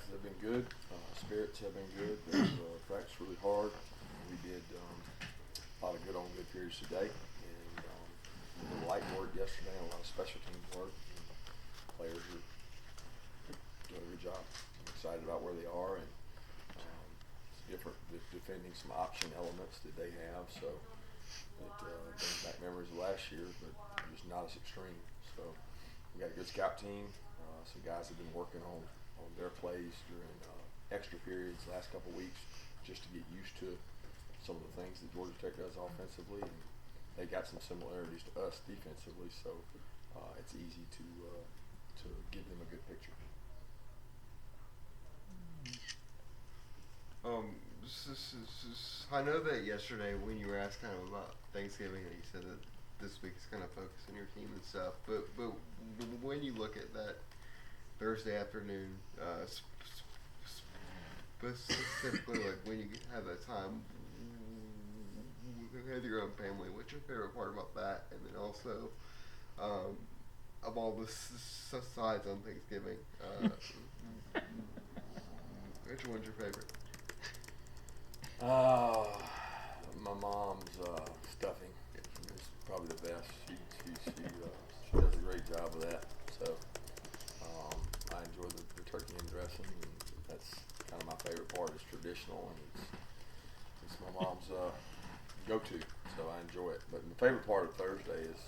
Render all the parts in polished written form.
practices have been good. Spirits have been good. They've practiced really hard. We did a lot of good on good periods today, and a little light work yesterday, and a lot of special teams work. Players are doing a good job. I'm excited about where they are, and it's different. Defending some option elements that they have, so it brings back memories of last year, but just not as extreme. So we got a good scout team. Some guys have been working on their plays during extra periods the last couple of weeks just to get used to some of the things that Georgia Tech does offensively, and they got some similarities to us defensively, so it's easy to give them a good picture. I know that yesterday when you were asked kind of about Thanksgiving, that you said that this week is kind of focused on your team and stuff. But when you look at that Thursday afternoon, specifically like when you have that time with your own family, what's your favorite part about that? And then also, of all the sides on Thanksgiving, which one's your favorite? My mom's stuffing is probably the best. She does a great job with that. So I enjoy the turkey and dressing, and that's kind of my favorite part. It's traditional, and it's my mom's go-to. So I enjoy it. But my favorite part of Thursday is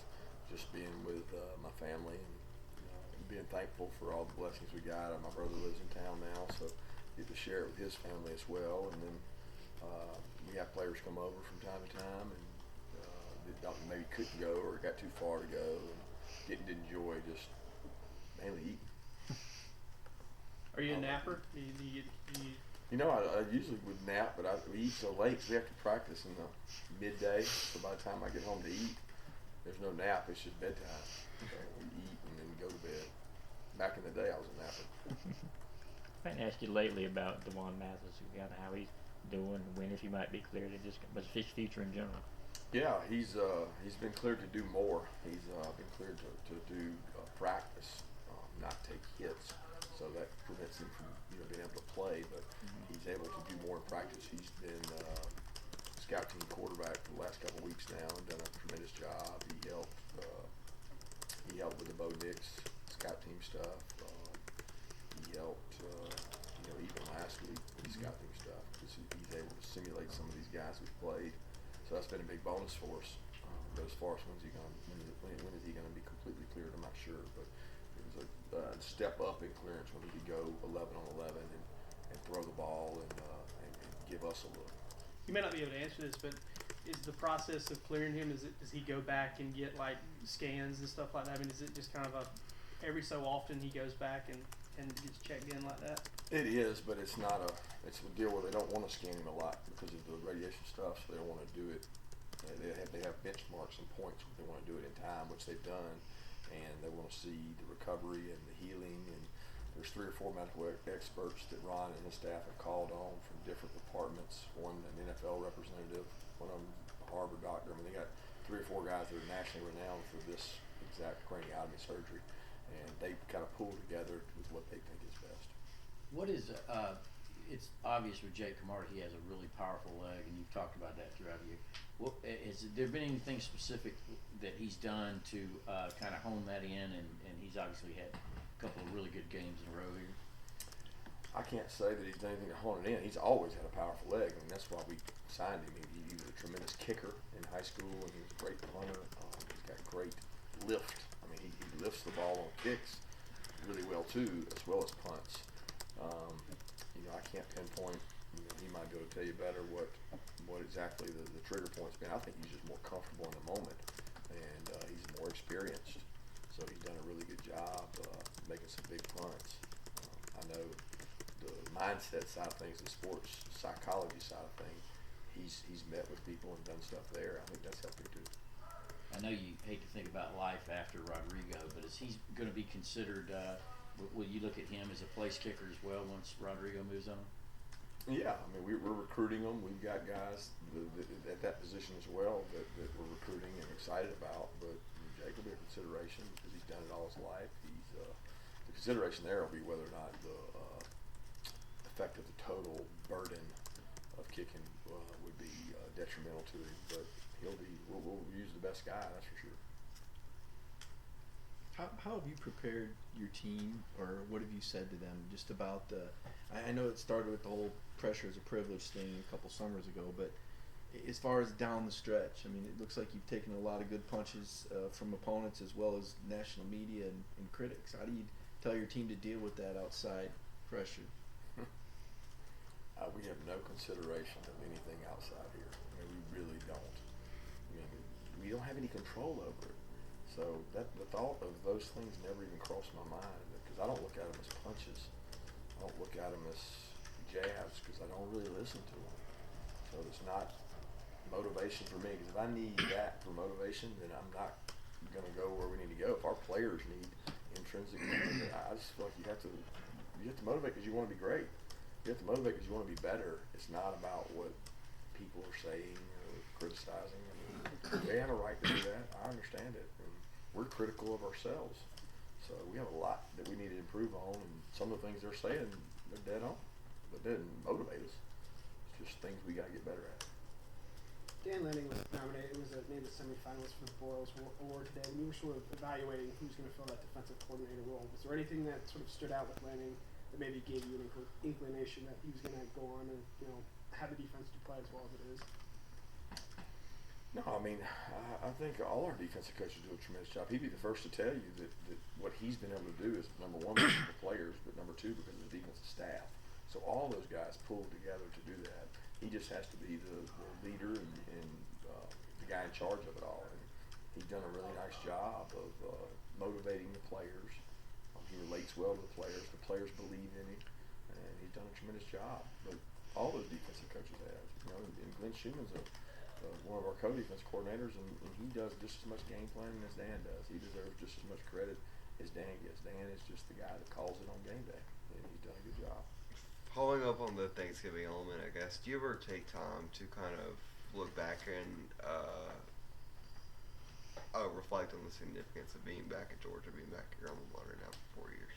just being with my family and being thankful for all the blessings we got. My brother lives in town now, so I get to share it with his family as well. And then we have players come over from time to time, and that maybe couldn't go or got too far to go, and getting to enjoy just mainly eating. Are you a napper? I usually would nap, but we eat so late, so we have to practice in the midday. So by the time I get home to eat, there's no nap. It's just bedtime. So we eat and then go to bed. Back in the day, I was a napper. I can ask you lately about Devon Mathis, how he's doing, when if he might be cleared, but his future in general. Yeah, he's been cleared to do more. He's been cleared to do practice, not take hits. So that prevents him from being able to play, but he's able to do more in practice. He's been scout team quarterback for the last couple of weeks now and done a tremendous job. He helped with the Bo Nix scout team stuff. He helped even last week with the scout team stuff because he's able to simulate some of these guys we've played. So that's been a big bonus for us. But as far as when is he going to be completely cleared, I'm not sure, but it was a step up in clearance when he could go 11 on 11 and throw the ball and give us a look. You may not be able to answer this, but is the process of clearing him, does he go back and get like scans and stuff like that? I mean, is it just kind of every so often he goes back and gets checked in like that? It is, but it's a deal where they don't want to scan him a lot because of the radiation stuff, so they don't want to do it. They have benchmarks and points where they want to do it in time, which they've done, and they want to see the recovery and the healing. And there's 3 or 4 medical experts that Ron and his staff have called on from different departments. One an NFL representative, one of them a Harvard doctor. I mean, they got 3 or 4 guys that are nationally renowned for this exact craniotomy surgery, and they kind of pull together with what they think is best. What is it's obvious with Jake Camarda, he has a really powerful leg, and you've talked about that throughout the year. Has there been anything specific that he's done to kind of hone that in, and he's obviously had a couple of really good games in a row here? I can't say that he's done anything to hone it in. He's always had a powerful leg. I mean, that's why we signed him. He was a tremendous kicker in high school, and he was a great punter. He's got great lift. I mean, he lifts the ball on kicks really well too, as well as punts. I can't pinpoint. He might be able to tell you better what exactly the trigger point's been. I think he's just more comfortable in the moment, and he's more experienced. So he's done a really good job making some big punts. I know the mindset side of things, the sports psychology side of things, he's met with people and done stuff there. I think that's helped him too. I know you hate to think about life after Rodrigo, but is he going to be considered? Will you look at him as a place kicker as well once Rodrigo moves on? Yeah, I mean we're recruiting them. We've got guys at that position as well that we're recruiting and excited about. But Jake will be a consideration because he's done it all his life. The consideration there will be whether or not the effect of the total burden of kicking would be detrimental to him. But we'll use the best guy, that's for sure. How have you prepared your team, or what have you said to them just about the? I know it started with the whole pressure is a privilege thing a couple summers ago, but as far as down the stretch, I mean, it looks like you've taken a lot of good punches from opponents as well as national media and critics. How do you tell your team to deal with that outside pressure? We have no consideration of anything outside here. I mean, we really don't. I mean, we don't have any control over it. So the thought of those things never even crossed my mind, because I don't look at them as punches. I don't look at them as jabs, because I don't really listen to them. So it's not motivation for me, because if I need that for motivation, then I'm not going to go where we need to go. If our players need intrinsic motivation, I just feel like you have to motivate because you want to be great. You have to motivate because you want to be better. It's not about what people are saying or criticizing. I mean, they have a right to do that. I understand it. And we're critical of ourselves. So we have a lot that we need to improve on, and some of the things they're saying, they're dead on. But that doesn't motivate us. It's just things we got to get better at. Dan Lanning was nominated, named a semifinalist for the Boyles Award today, and you were sort of evaluating who's going to fill that defensive coordinator role. Was there anything that sort of stood out with Lanning that maybe gave you an inclination that he was going to go on and, have the defense to play as well as it is? No, I mean, I think all our defensive coaches do a tremendous job. He'd be the first to tell you that what he's been able to do is, number one, because of the players, but number two, because of the defensive staff. So all those guys pulled together to do that. He just has to be the leader and the guy in charge of it all. And he's done a really nice job of motivating the players. He relates well to the players. The players believe in him, and he's done a tremendous job. But all those defensive coaches have, and Glenn Schumann's one of our co-defense coordinators, and he does just as much game planning as Dan does. He deserves just as much credit as Dan gets. Dan is just the guy that calls it on game day, and he's done a good job. Following up on the Thanksgiving element, I guess, do you ever take time to kind of look back and reflect on the significance of being back at Georgia, being back at your alma mater now for 4 years?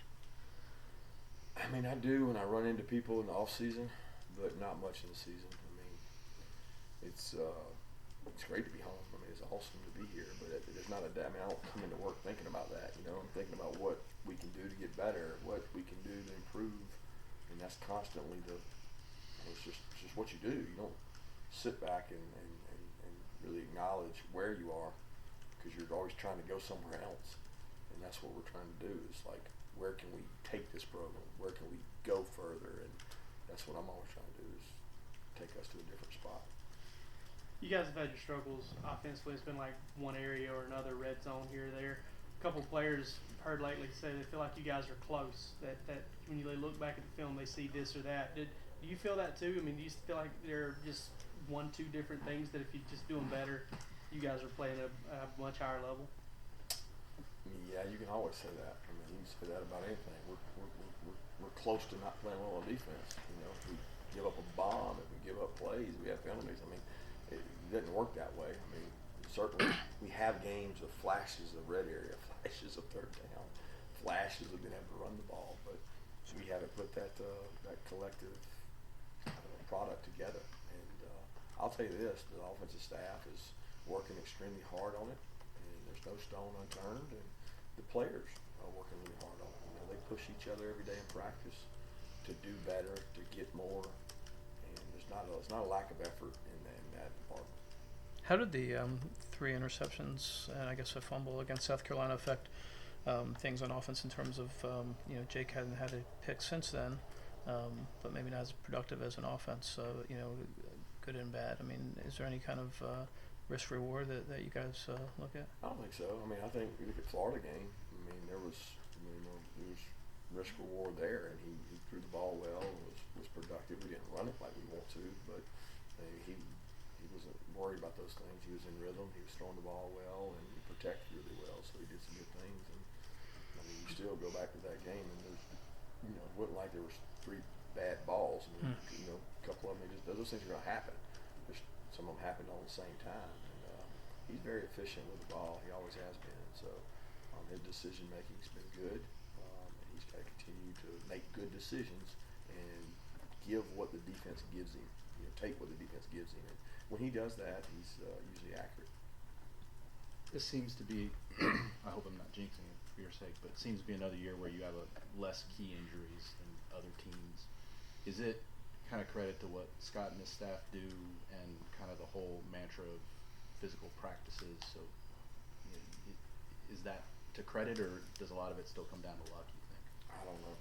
I mean, I do when I run into people in the off season, but not much in the season. I mean, it's great to be home. I mean, it's awesome to be here, but there's not I mean, I don't come into work thinking about that. I'm thinking about what we can do to get better, what we can do to improve, and that's constantly it's just what you do. You don't sit back and really acknowledge where you are, because you're always trying to go somewhere else, and that's what we're trying to do. Is like, where can we take this program? Where can we go further? And that's what I'm always trying to do, is take us to a different spot. You guys have had your struggles offensively. It's been like one area or another, red zone here or there. A couple of players heard lately say they feel like you guys are close. That when they look back at the film, they see this or that. Do you feel that too? I mean, do you feel like there are just one, two different things that if you just do them better, you guys are playing at a much higher level? Yeah, you can always say that. I mean, you can say that about anything. We're close to not playing well on defense. If we give up a bomb, if we give up plays, we have penalties. I mean, it doesn't work that way. I mean, certainly we have games of flashes of red area, flashes of third down, flashes of being able to run the ball, but we haven't put that collective product together. And I'll tell you this: the offensive staff is working extremely hard on it, and there's no stone unturned. And the players are working really hard on it. They push each other every day in practice to do better, to get more, and there's not a lack of effort in that department. How did the 3 interceptions and I guess a fumble against South Carolina affect things on offense in terms of Jake hadn't had a pick since then, but maybe not as productive as an offense. So good and bad. I mean, is there any kind of risk reward that you guys look at? I don't think so. I mean, I think you look at Florida game. I mean, there was risk reward there, and he threw the ball well and was productive. We didn't run it like we want to, but he wasn't worried about those things. He was in rhythm. He was throwing the ball well, and he protected really well. So he did some good things. And I mean, you still go back to that game, and there's it wasn't like there was 3 bad balls. I mean, a couple of them, those things are going to happen. Some of them happened all at the same time. And he's very efficient with the ball. He always has been. So his decision making's been good. And he's got to continue to make good decisions and give what the defense gives him. Take what the defense gives him. And when he does that, he's usually accurate. This seems to be, I hope I'm not jinxing it for your sake, but it seems to be another year where you have less key injuries than other teams. Is it kind of credit to what Scott and his staff do and kind of the whole mantra of physical practices? So is that to credit, or does a lot of it still come down to luck, you think? I don't know.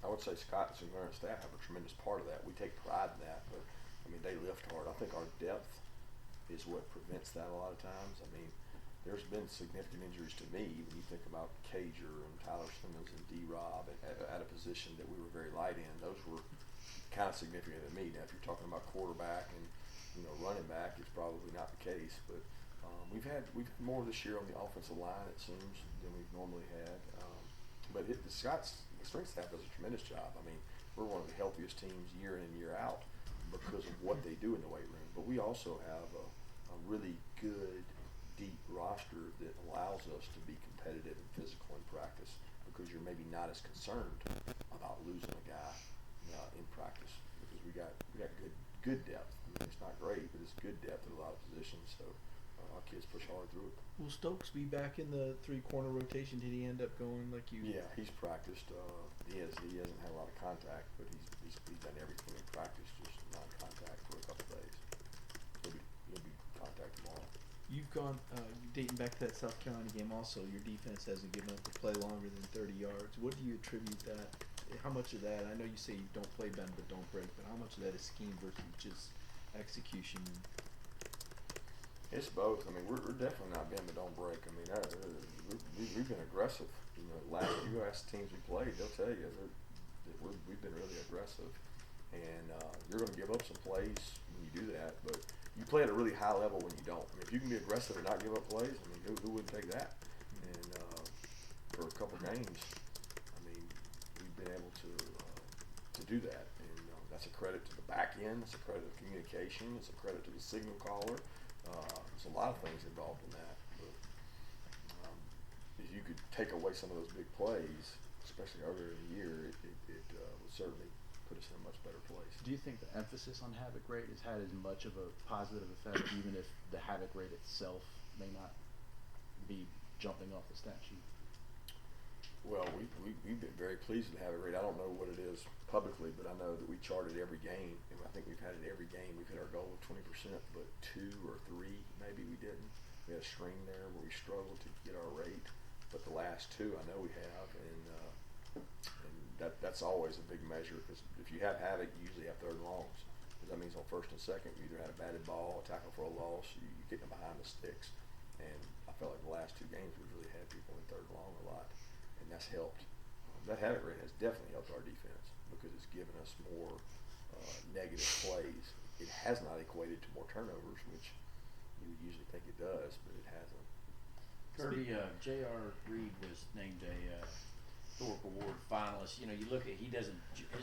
I would say Scott and his current staff have a tremendous part of that. We take pride in that, but I mean, they lift hard. I think our depth is what prevents that a lot of times. I mean, there's been significant injuries to me when you think about Cager and Tyler Simmons and D-Rob at a position that we were very light in. Those were kind of significant to me. Now, if you're talking about quarterback and running back, it's probably not the case. But we've had more this year on the offensive line, it seems, than we've normally had. But the strength staff does a tremendous job. I mean, we're one of the healthiest teams year in and year out because of what they do in the weight room. But we also have a really good, deep roster that allows us to be competitive and physical in practice because you're maybe not as concerned about losing a guy in practice because we got good depth. I mean, it's not great, but it's good depth in a lot of positions. So our kids push hard through it. Will Stokes be back in the 3-corner rotation? Did he end up going like you? Yeah, he's practiced. He hasn't had a lot of contact, but he's done everything in practice, just non-contact for a couple days. He'll be contact tomorrow. You've gone dating back to that South Carolina game. Also, your defense hasn't given up a play longer than 30 yards. What do you attribute that? How much of that? I know you say you don't play bend but don't break, but how much of that is scheme versus just execution? It's both. I mean, we're definitely not bend but don't break. I mean, we've been aggressive. You ask teams we played, they'll tell you that we've been really aggressive. And you're going to give up some plays when you do that, but you play at a really high level when you don't. I mean, if you can be aggressive and not give up plays, I mean, who wouldn't take that? And for a couple games, I mean, we've been able to do that, and that's a credit to the back end. It's a credit to communication. It's a credit to the signal caller. There's a lot of things involved in that. But if you could take away some of those big plays, especially earlier in the year, it would certainly put us in a much better place. Do you think the emphasis on havoc rate has had as much of a positive effect, even if the havoc rate itself may not be jumping off the stat sheet? Well, we've been very pleased with the havoc rate. I don't know what it is publicly, but I know that we charted every game, and I think we've had it every game. We've hit our goal of 20%, but 2 or 3 maybe we didn't. We had a string there where we struggled to get our rate, but the last 2 I know we have, and that's always a big measure because if you have havoc, you usually have third and longs. Because that means on first and second, you either had a batted ball, a tackle for a loss, you get them behind the sticks. And I felt like the last 2 games we've really had people in third and long a lot, and that's helped. That havoc rate has definitely helped our defense because it's given us more negative plays. It has not equated to more turnovers, which you would usually think it does, but it hasn't. Kirby, J.R. Reed was named a Thorpe Award finalist. You look at his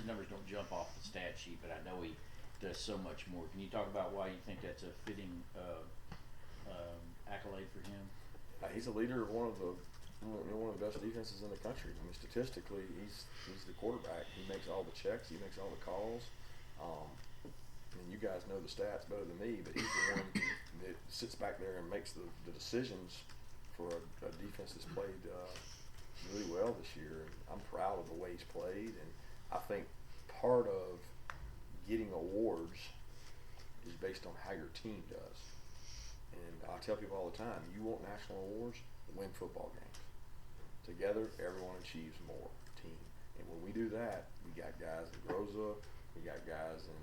numbers don't jump off the stat sheet, but I know he does so much more. Can you talk about why you think that's a fitting accolade for him? He's a leader of one of the best defenses in the country. I mean, statistically, he's the quarterback. He makes all the checks. He makes all the calls. And you guys know the stats better than me, but he's the one that sits back there and makes the decisions for a defense that's played really well this year. And I'm proud of the way he's played, and I think part of getting awards is based on how your team does. And I tell people all the time, you want national awards, win football games. Together, everyone achieves more, team. And when we do that, we got guys in Groza, we got guys in,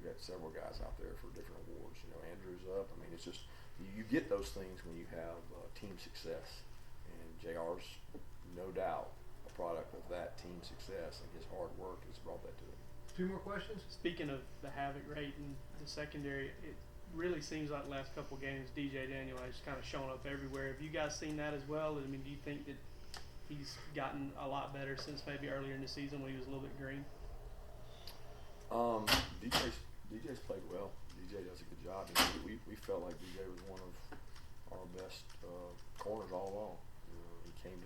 we got several guys out there for different awards. Andrew's up. I mean, it's just, you get those things when you have team success. And JR's, no doubt, a product of that team success, and his hard work has brought that to him. 2 more questions? Speaking of the havoc rate in the secondary, it really seems like the last couple of games, DJ Daniel has kind of shown up everywhere. Have you guys seen that as well? I mean, do you think that he's gotten a lot better since maybe earlier in the season when he was a little bit green? DJ's played well. DJ does a good job. And we felt like DJ was one of our best corners all along. He came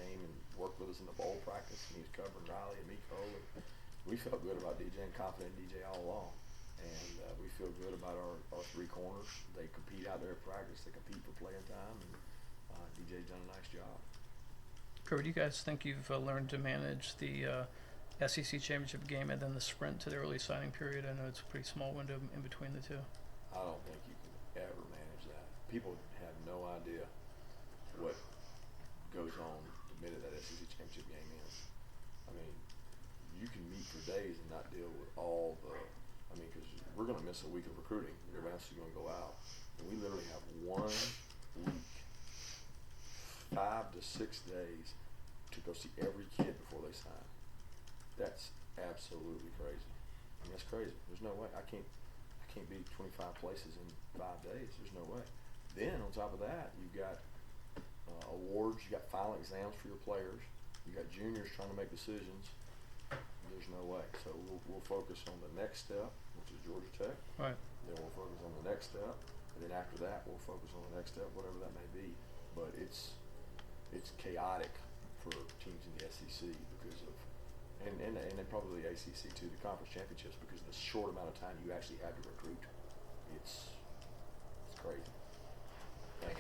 came and worked with us in the bowl practice, and he was covering Riley and Miko. And we felt good about DJ and confident in DJ all along. And we feel good about our three corners. They compete out there at practice. They compete for playing time, and DJ's done a nice job. Kirby, do you guys think you've learned to manage the SEC championship game and then the sprint to the early signing period? I know it's a pretty small window in between the two. I don't think you can ever manage that. People have no idea what goes on the minute that SEC championship game ends. I mean, you can meet for days and not deal with all the, because we're going to miss a week of recruiting. Everybody else is going to go out. And we literally have 1 week, 5 to 6 days to go see every kid before they sign. That's absolutely crazy. I mean, that's crazy. There's no way. I can't be 25 places in 5 days. There's no way. Then on top of that, you've got awards. You got final exams for your players. You got juniors trying to make decisions. There's no way. So we'll focus on the next step, which is Georgia Tech. Right. Then we'll focus on the next step, and then after that, we'll focus on the next step, whatever that may be. But it's chaotic for teams in the SEC because of, and then probably the ACC too, the conference championships, because of the short amount of time you actually have to recruit. It's crazy.